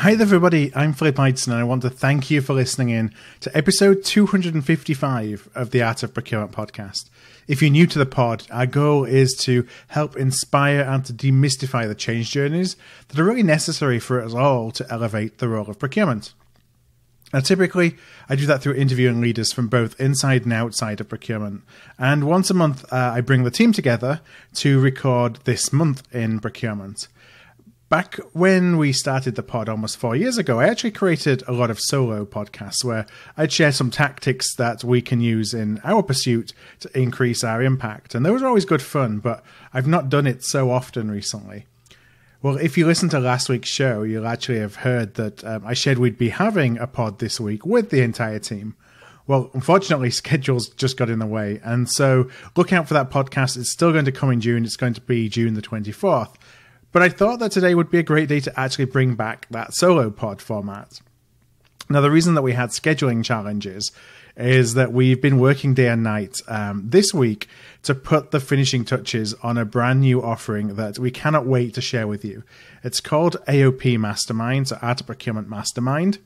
Hi there everybody, I'm Philip Heitzen and I want to thank you for listening in to episode 255 of the Art of Procurement podcast. If you're new to the pod, our goal is to help inspire and to demystify the change journeys that are really necessary for us all to elevate the role of procurement. Now, typically, I do that through interviewing leaders from both inside and outside of procurement. And once a month, I bring the team together to record This Month in Procurement. Back when we started the pod almost 4 years ago, I actually created a lot of solo podcasts where I'd share some tactics that we can use in our pursuit to increase our impact. And those were always good fun, but I've not done it so often recently. Well, if you listened to last week's show, you'll actually have heard that I shared we'd be having a pod this week with the entire team. Well, unfortunately, schedules just got in the way. And so look out for that podcast. It's still going to come in June. It's going to be June the 24th. But I thought that today would be a great day to actually bring back that solo pod format. Now, the reason that we had scheduling challenges is that we've been working day and night this week to put the finishing touches on a brand new offering that we cannot wait to share with you. It's called AOP Mastermind, so Art of Procurement Mastermind.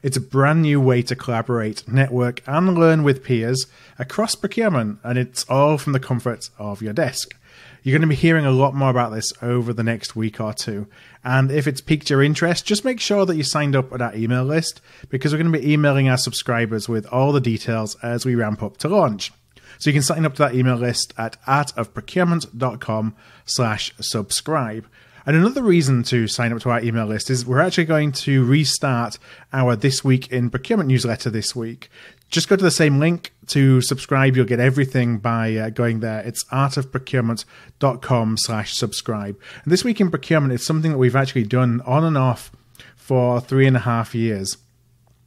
It's a brand new way to collaborate, network, and learn with peers across procurement, and it's all from the comfort of your desk. You're going to be hearing a lot more about this over the next week or two. And if it's piqued your interest, just make sure that you signed up at our email list because we're going to be emailing our subscribers with all the details as we ramp up to launch. So you can sign up to that email list at artofprocurement.com/subscribe. And another reason to sign up to our email list is we're actually going to restart our This Week in Procurement newsletter this week. Just go to the same link to subscribe. You'll get everything by going there. It's artofprocurement.com/subscribe. And This Week in Procurement is something that we've actually done on and off for 3.5 years.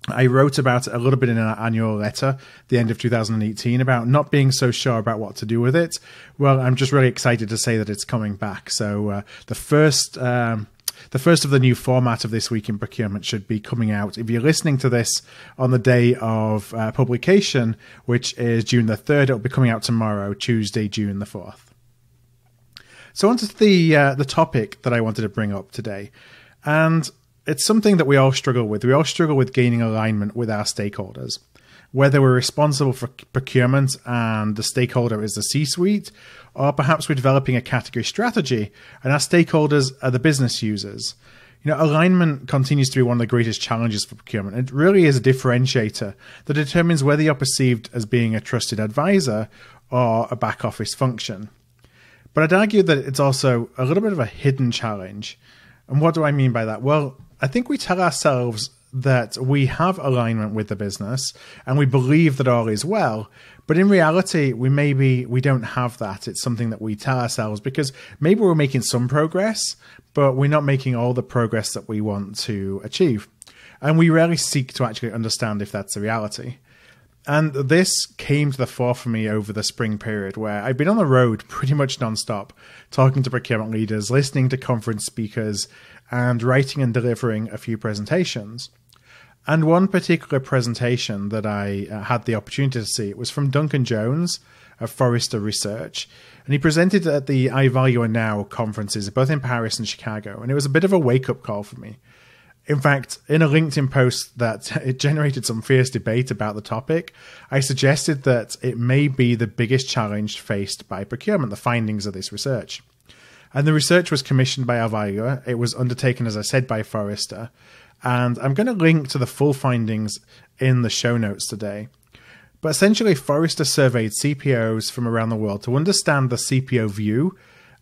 I wrote about it a little bit in our annual letter, the end of 2018, about not being so sure about what to do with it. Well, I'm just really excited to say that it's coming back. So the first of the new format of This Week in Procurement should be coming out. If you're listening to this on the day of publication, which is June the 3rd, it'll be coming out tomorrow, Tuesday, June the 4th. So on to the topic that I wanted to bring up today. And it's something that we all struggle with. We all struggle with gaining alignment with our stakeholders. Whether we're responsible for procurement and the stakeholder is the C-suite, or perhaps we're developing a category strategy and our stakeholders are the business users. Alignment continues to be one of the greatest challenges for procurement. It really is a differentiator that determines whether you're perceived as being a trusted advisor or a back office function. But I'd argue that it's also a little bit of a hidden challenge. And what do I mean by that? Well, I think we tell ourselves that we have alignment with the business and we believe that all is well. But in reality, we don't have that. It's something that we tell ourselves because maybe we're making some progress, but we're not making all the progress that we want to achieve. And we rarely seek to actually understand if that's the reality. And this came to the fore for me over the spring period where I've been on the road pretty much nonstop, talking to procurement leaders, listening to conference speakers, and writing and delivering a few presentations. And one particular presentation that I had the opportunity to see, it was from Duncan Jones of Forrester Research. And he presented at the I Value Now conferences, both in Paris and Chicago. And it was a bit of a wake-up call for me. In fact, in a LinkedIn post that it generated some fierce debate about the topic, I suggested that it may be the biggest challenge faced by procurement, the findings of this research. And the research was commissioned by our valuer. It was undertaken, as I said, by Forrester. And I'm going to link to the full findings in the show notes today. But essentially, Forrester surveyed CPOs from around the world to understand the CPO view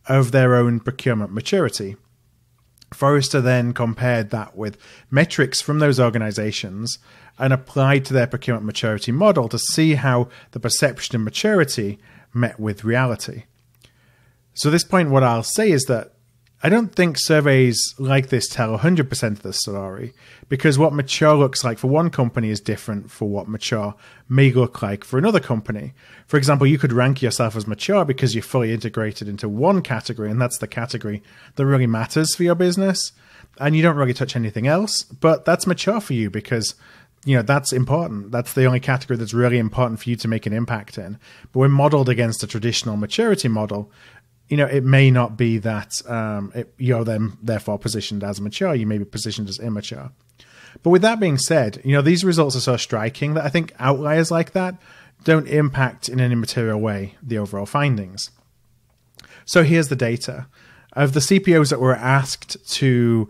of their own procurement maturity. Forrester then compared that with metrics from those organizations and applied to their procurement maturity model to see how the perception of maturity met with reality. So at this point, what I'll say is that I don't think surveys like this tell 100% of the story, because what mature looks like for one company is different for what mature may look like for another company. For example, you could rank yourself as mature because you're fully integrated into one category, and that's the category that really matters for your business, and you don't really touch anything else, but that's mature for you because that's important. That's the only category that's really important for you to make an impact in. But when modeled against a traditional maturity model, it may not be that you're then therefore positioned as mature. You may be positioned as immature. But with that being said, these results are so striking that I think outliers like that don't impact in an immaterial way the overall findings. So here's the data. Of the CPOs that were asked to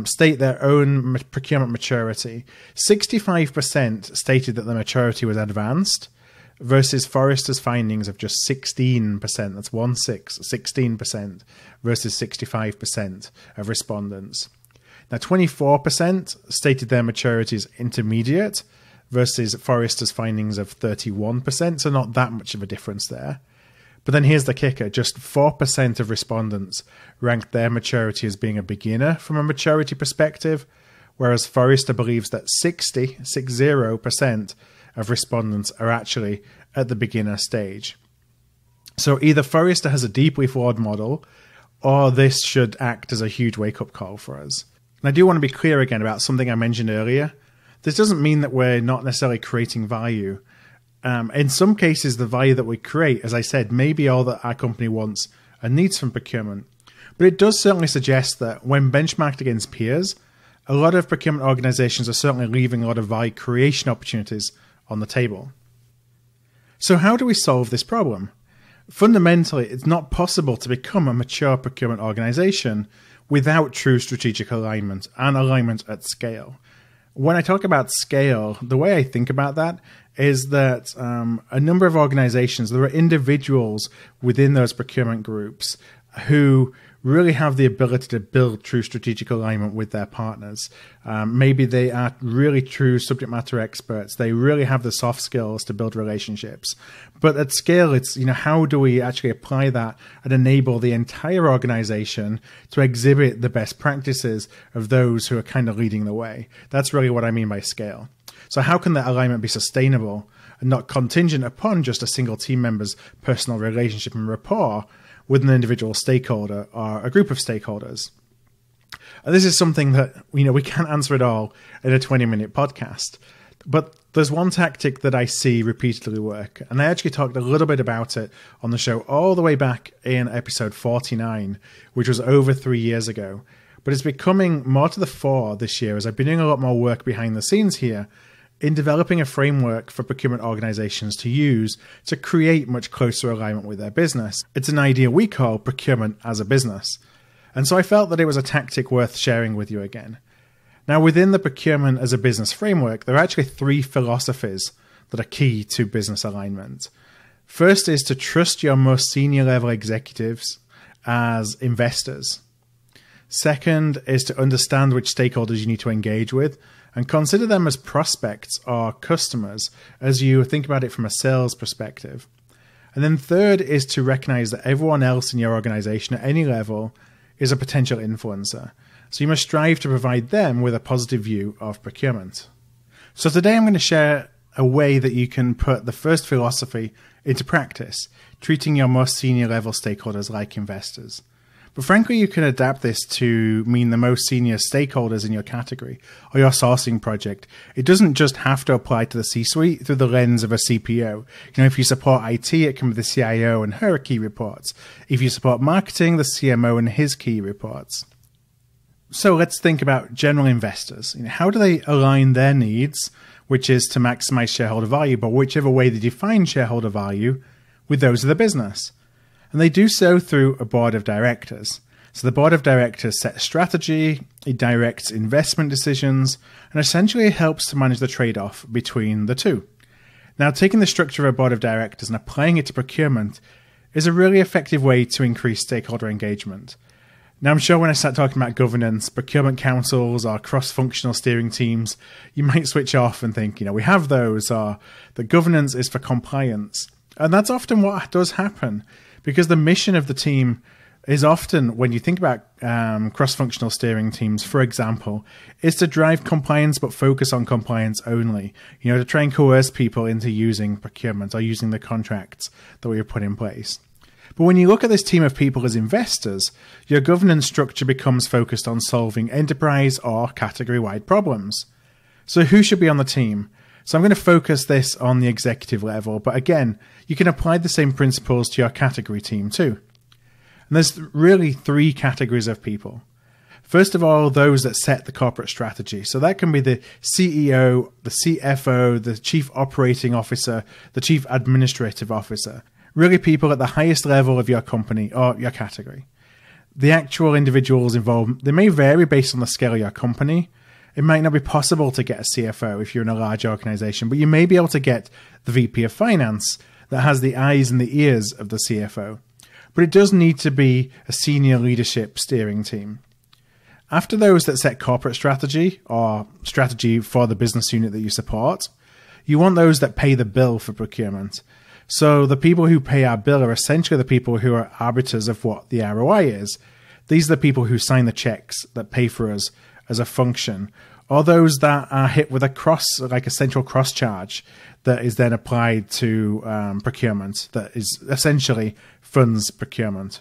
state their own procurement maturity, 65% stated that the maturity was advanced, versus Forrester's findings of just 16%. That's 16% versus 65% of respondents. Now, 24% stated their maturity is intermediate versus Forrester's findings of 31%, so not that much of a difference there. But then here's the kicker. Just 4% of respondents ranked their maturity as being a beginner from a maturity perspective, whereas Forrester believes that 60% of respondents are actually at the beginner stage. So either Forrester has a deeply flawed model, or this should act as a huge wake-up call for us. And I do want to be clear again about something I mentioned earlier. This doesn't mean that we're not necessarily creating value. In some cases, the value that we create, as I said, may be all that our company wants and needs from procurement. But it does certainly suggest that when benchmarked against peers, a lot of procurement organizations are certainly leaving a lot of value creation opportunities on the table. So how do we solve this problem? Fundamentally, it's not possible to become a mature procurement organization without true strategic alignment and alignment at scale. When I talk about scale, the way I think about that is that a number of organizations, there are individuals within those procurement groups who really have the ability to build true strategic alignment with their partners. Maybe they are really true subject matter experts. They really have the soft skills to build relationships. But at scale, it's, how do we actually apply that and enable the entire organization to exhibit the best practices of those who are kind of leading the way? That's really what I mean by scale. So how can that alignment be sustainable and not contingent upon just a single team member's personal relationship and rapport with an individual stakeholder or a group of stakeholders? And this is something that, we can't answer it all in a 20-minute podcast. But there's one tactic that I see repeatedly work. And I actually talked a little bit about it on the show all the way back in episode 49, which was over 3 years ago. But it's becoming more to the fore this year as I've been doing a lot more work behind the scenes here in developing a framework for procurement organizations to use to create much closer alignment with their business. It's an idea we call procurement as a business. And so I felt that it was a tactic worth sharing with you again. Now, within the procurement as a business framework, there are actually 3 philosophies that are key to business alignment. First is to trust your most senior level executives as investors. Second is to understand which stakeholders you need to engage with and consider them as prospects or customers as you think about it from a sales perspective. And then third is to recognize that everyone else in your organization at any level is a potential influencer. So you must strive to provide them with a positive view of procurement. So today I'm going to share a way that you can put the first philosophy into practice, treating your most senior level stakeholders like investors. But frankly, you can adapt this to mean the most senior stakeholders in your category or your sourcing project. It doesn't just have to apply to the C-suite through the lens of a CPO. If you support IT, it can be the CIO and her key reports. If you support marketing, the CMO and his key reports. So let's think about general investors. How do they align their needs, which is to maximize shareholder value, but whichever way they define shareholder value, with those of the business? And they do so through a board of directors. So the board of directors sets strategy, it directs investment decisions, and essentially helps to manage the trade-off between the two. Now, taking the structure of a board of directors and applying it to procurement is a really effective way to increase stakeholder engagement. Now, I'm sure when I start talking about governance, procurement councils or cross-functional steering teams, you might switch off and think, we have those, or the governance is for compliance. And that's often what does happen. Because the mission of the team is often, when you think about cross-functional steering teams, for example, is to drive compliance but focus on compliance only. To try and coerce people into using procurement or using the contracts that we have put in place. But when you look at this team of people as investors, your governance structure becomes focused on solving enterprise or category-wide problems. So who should be on the team? So I'm going to focus this on the executive level, but again, you can apply the same principles to your category team too. And there's really three categories of people. First of all, those that set the corporate strategy. So that can be the CEO, the CFO, the Chief Operating Officer, the Chief Administrative Officer. Really people at the highest level of your company or your category. The actual individuals involved, they may vary based on the scale of your company. It might not be possible to get a CFO if you're in a large organization, but you may be able to get the VP of Finance that has the eyes and the ears of the CFO. But it does need to be a senior leadership steering team. After those that set corporate strategy or strategy for the business unit that you support, you want those that pay the bill for procurement. So the people who pay our bill are essentially the people who are arbiters of what the ROI is. These are the people who sign the checks that pay for us as a function, or those that are hit with a central cross charge that is then applied to procurement that is essentially funds procurement.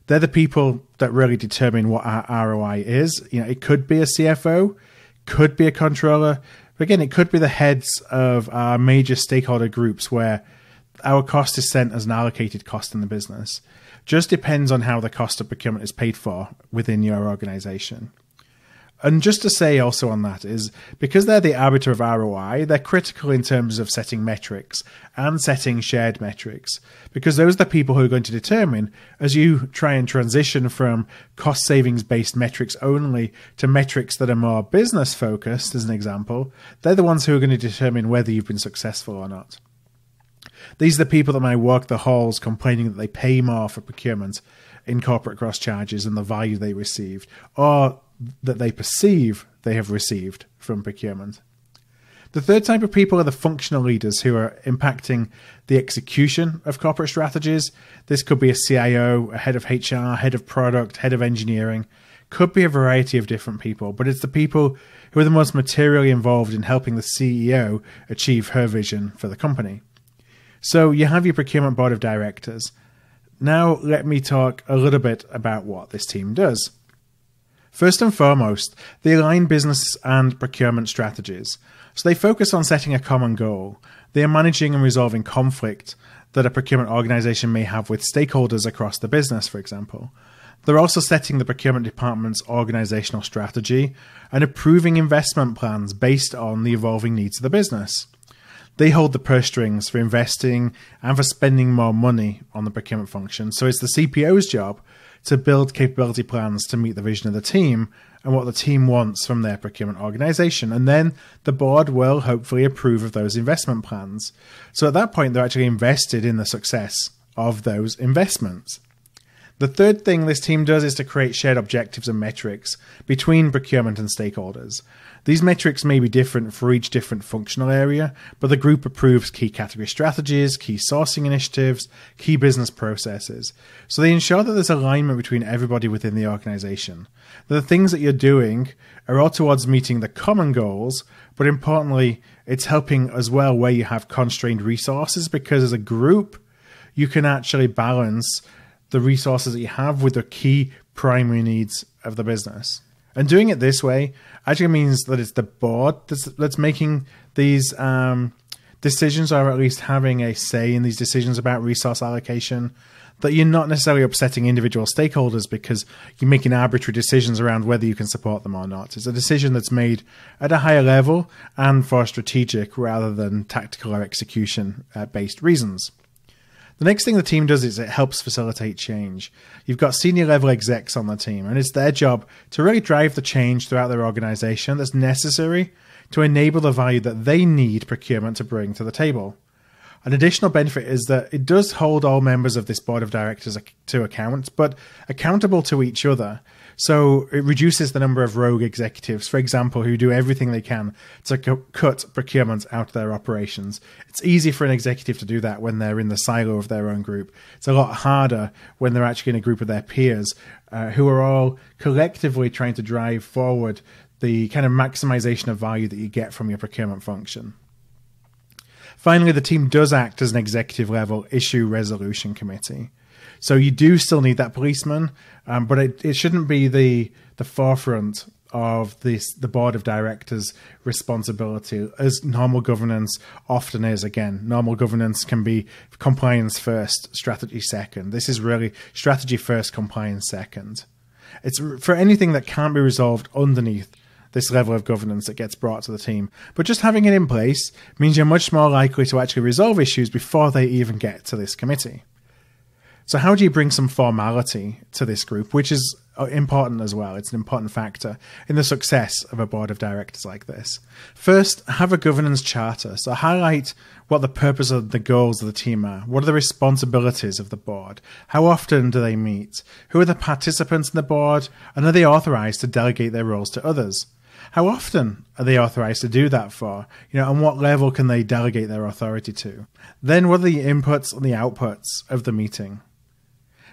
They're the people that really determine what our ROI is. It could be a CFO, could be a controller, but again, it could be the heads of our major stakeholder groups where our cost is sent as an allocated cost in the business. Just depends on how the cost of procurement is paid for within your organization. And just to say also on that is, because they're the arbiter of ROI, they're critical in terms of setting metrics and setting shared metrics, because those are the people who are going to determine, as you try and transition from cost savings based metrics only to metrics that are more business focused, as an example, they're the ones who are going to determine whether you've been successful or not. These are the people that might walk the halls complaining that they pay more for procurement in corporate cross charges than the value they received, or that they perceive they have received from procurement. The third type of people are the functional leaders who are impacting the execution of corporate strategies. This could be a CIO, a head of HR, head of product, head of engineering. Could be a variety of different people, but it's the people who are the most materially involved in helping the CEO achieve her vision for the company. So you have your procurement board of directors. Now let me talk a little bit about what this team does. First and foremost, they align business and procurement strategies. So they focus on setting a common goal. They are managing and resolving conflict that a procurement organization may have with stakeholders across the business, for example. They're also setting the procurement department's organizational strategy and approving investment plans based on the evolving needs of the business. They hold the purse strings for investing and for spending more money on the procurement function. So it's the CPO's job to build capability plans to meet the vision of the team and what the team wants from their procurement organization. And then the board will hopefully approve of those investment plans. So at that point, they're actually invested in the success of those investments. The third thing this team does is to create shared objectives and metrics between procurement and stakeholders. These metrics may be different for each different functional area, but the group approves key category strategies, key sourcing initiatives, key business processes. So they ensure that there's alignment between everybody within the organization. The things that you're doing are all towards meeting the common goals, but importantly, it's helping as well where you have constrained resources, because as a group, you can actually balance the resources that you have with the key primary needs of the business. And doing it this way actually means that it's the board that's making these decisions, or at least having a say in these decisions about resource allocation, that you're not necessarily upsetting individual stakeholders because you're making arbitrary decisions around whether you can support them or not. It's a decision that's made at a higher level and for strategic rather than tactical or execution-based reasons. The next thing the team does is it helps facilitate change. You've got senior level execs on the team, and it's their job to really drive the change throughout their organization that's necessary to enable the value that they need procurement to bring to the table. An additional benefit is that it does hold all members of this board of directors to account, but accountable to each other. So it reduces the number of rogue executives, for example, who do everything they can to cut procurement out of their operations. It's easy for an executive to do that when they're in the silo of their own group. It's a lot harder when they're actually in a group of their peers who are all collectively trying to drive forward the kind of maximization of value that you get from your procurement function. Finally, the team does act as an executive level issue resolution committee. So you do still need that policeman, but it shouldn't be the forefront of the board of directors' responsibility, as normal governance often is. Again, normal governance can be compliance first, strategy second. This is really strategy first, compliance second. It's for anything that can't be resolved underneath this level of governance that gets brought to the team. But just having it in place means you're much more likely to actually resolve issues before they even get to this committee. So how do you bring some formality to this group, which is important as well? It's an important factor in the success of a board of directors like this. First, have a governance charter. So highlight what the purpose of the goals of the team are. What are the responsibilities of the board? How often do they meet? Who are the participants in the board? And are they authorized to delegate their roles to others? How often are they authorized to do that for? And what level can they delegate their authority to? Then what are the inputs and the outputs of the meeting?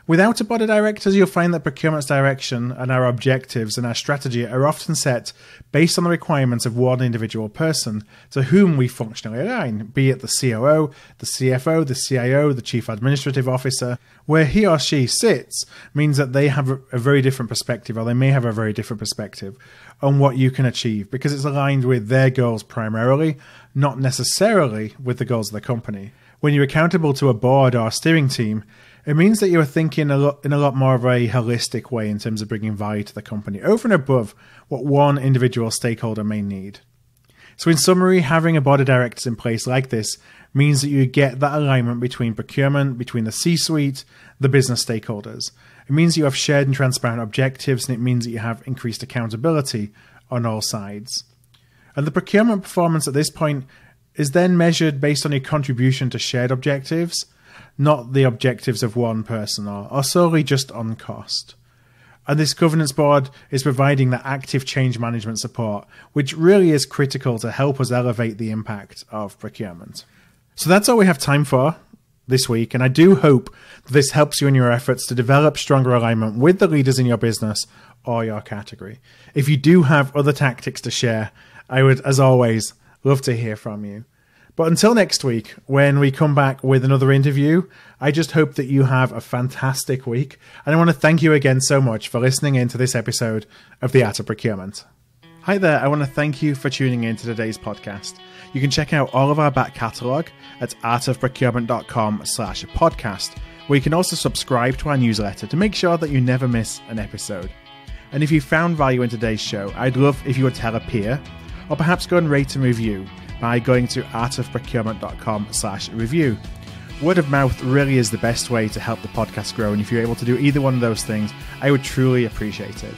Without a board of directors, you'll find that procurement's direction and our objectives and our strategy are often set based on the requirements of one individual person to whom we functionally align, be it the COO, the CFO, the CIO, the Chief Administrative Officer. Where he or she sits means that they have a very different perspective, or they may have a very different perspective on what you can achieve, because it's aligned with their goals primarily, not necessarily with the goals of the company. When you're accountable to a board or a steering team, it means that you are thinking in a lot more of a holistic way in terms of bringing value to the company, over and above what one individual stakeholder may need. So in summary, having a board of directors in place like this means that you get that alignment between procurement, between the C-suite, the business stakeholders. It means you have shared and transparent objectives, and it means that you have increased accountability on all sides. And the procurement performance at this point is then measured based on your contribution to shared objectives, not the objectives of one person or solely just on cost. And this governance board is providing that active change management support, which really is critical to help us elevate the impact of procurement. So that's all we have time for this week, and I do hope that this helps you in your efforts to develop stronger alignment with the leaders in your business or your category. If you do have other tactics to share, I would, as always, love to hear from you. But until next week, when we come back with another interview, I just hope that you have a fantastic week. And I want to thank you again so much for listening in to this episode of The Art of Procurement. Hi there, I want to thank you for tuning in to today's podcast. You can check out all of our back catalogue at artofprocurement.com/podcast, where you can also subscribe to our newsletter to make sure that you never miss an episode. And if you found value in today's show, I'd love if you would tell a peer, or perhaps go and rate and review by going to artofprocurement.com/review. Word of mouth really is the best way to help the podcast grow, and if you're able to do either one of those things, I would truly appreciate it.